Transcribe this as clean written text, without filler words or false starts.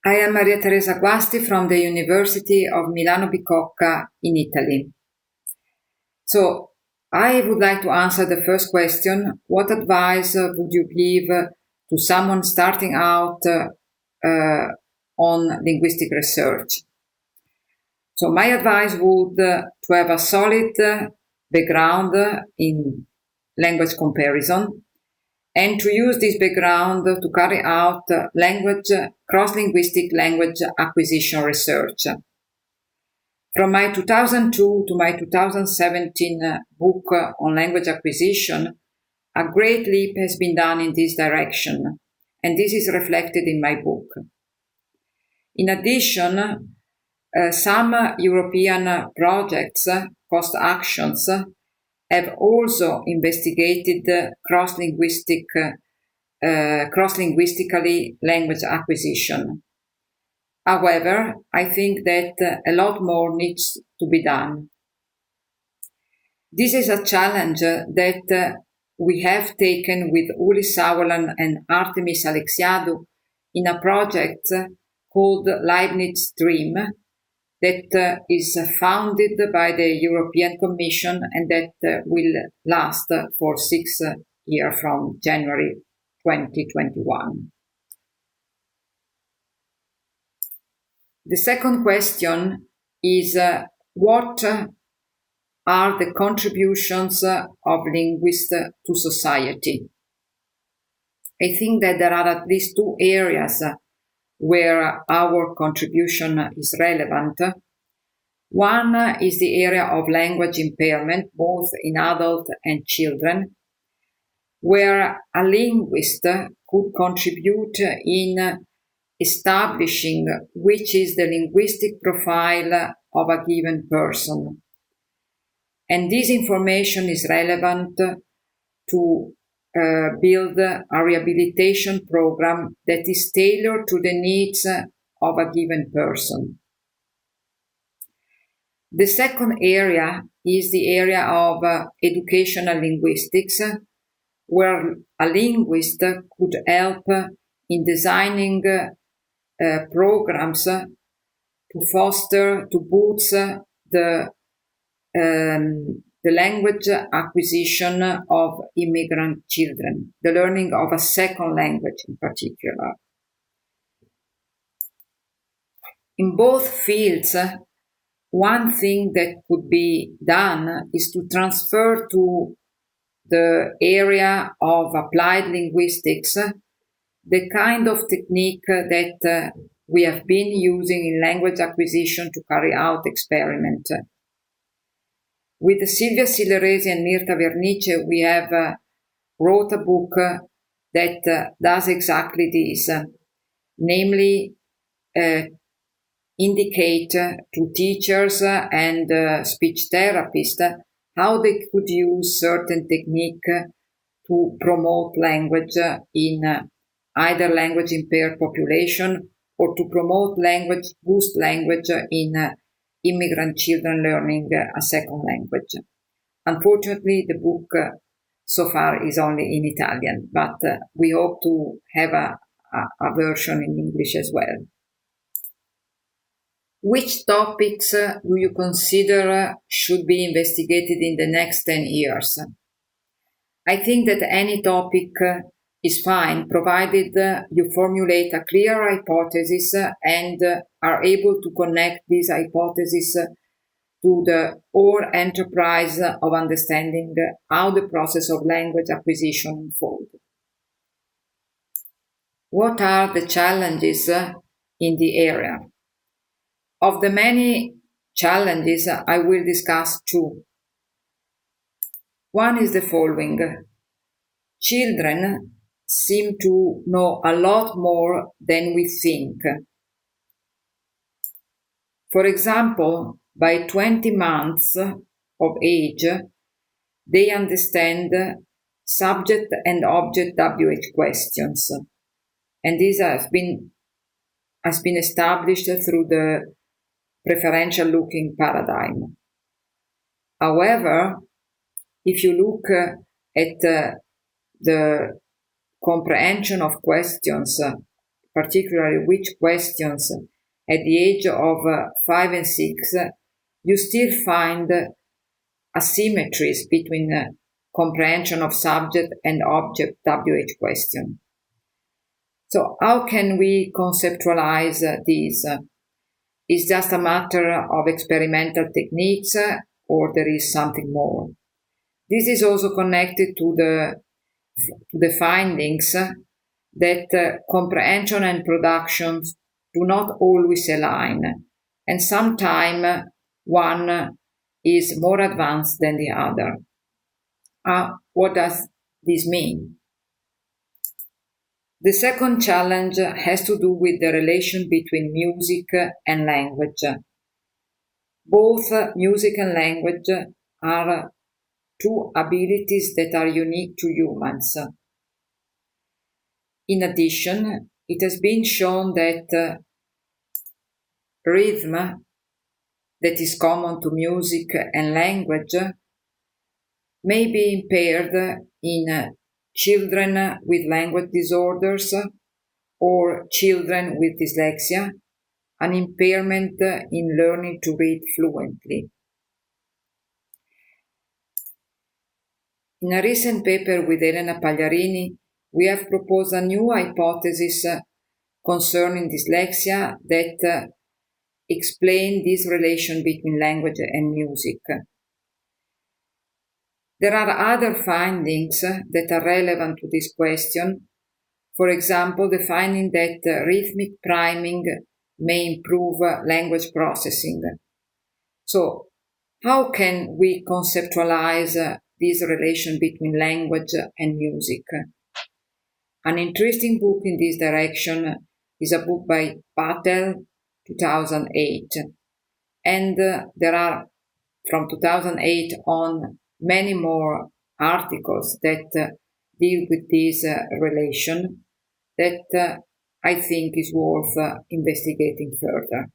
I am Maria Teresa Guasti from the University of Milano Bicocca in Italy. So, I would like to answer the first question. What advice would you give to someone starting out on linguistic research? So, my advice would to have a solid background in language comparison, and to use this background to carry out cross-linguistic language acquisition research. From my 2002 to my 2017 book on language acquisition, a great leap has been done in this direction, and this is reflected in my book. In addition, some European projects, cost actions, have also investigated cross-linguistically language acquisition. However, I think that a lot more needs to be done. This is a challenge that we have taken with Uli Sauerland and Artemis Alexiadou in a project called Leibniz Dream, that is founded by the European Commission and that will last for 6 years from January 2021. The second question is what are the contributions of linguists to society? I think that there are at least two areas where our contribution is relevant. One is the area of language impairment, both in adults and children, where a linguist could contribute in establishing which is the linguistic profile of a given person. And this information is relevant to build a rehabilitation program that is tailored to the needs of a given person. The second area is the area of educational linguistics, where a linguist could help in designing programs to boost the language acquisition of immigrant children, the learning of a second language in particular. In both fields, one thing that could be done is to transfer to the area of applied linguistics the kind of technique that we have been using in language acquisition to carry out experiments. With Silvia Silleresi and Mirta Vernice, we have wrote a book that does exactly this, namely indicate to teachers and speech therapists how they could use certain technique to promote language in either language impaired population or to boost language in immigrant children learning a second language. Unfortunately, the book so far is only in Italian, but we hope to have a version in English as well. Which topics do you consider should be investigated in the next 10 years? I think that any topic is fine, provided you formulate a clear hypothesis and are able to connect this hypothesis to the whole enterprise of understanding how the process of language acquisition unfolds. What are the challenges in the area? Of the many challenges, I will discuss two. One is the following. Children seem to know a lot more than we think. For example, by 20 months of age, they understand subject and object WH questions. And this has been established through the preferential looking paradigm. However, if you look at the comprehension of questions particularly which questions at the age of 5 and 6, you still find asymmetries between comprehension of subject and object WH question. So how can we conceptualize these? Is just a matter of experimental techniques or there is something more? This is also connected to the findings that comprehension and production do not always align, and sometimes one is more advanced than the other. What does this mean? The second challenge has to do with the relation between music and language. Both music and language are two abilities that are unique to humans. In addition, it has been shown that rhythm that is common to music and language may be impaired in children with language disorders or children with dyslexia, an impairment in learning to read fluently. In a recent paper with Elena Pagliarini, we have proposed a new hypothesis concerning dyslexia that explain this relation between language and music. There are other findings that are relevant to this question. For example, the finding that rhythmic priming may improve language processing. So, how can we conceptualize this relation between language and music? An interesting book in this direction is a book by Patel, 2008. And there are, from 2008 on, many more articles that deal with this relation that I think is worth investigating further.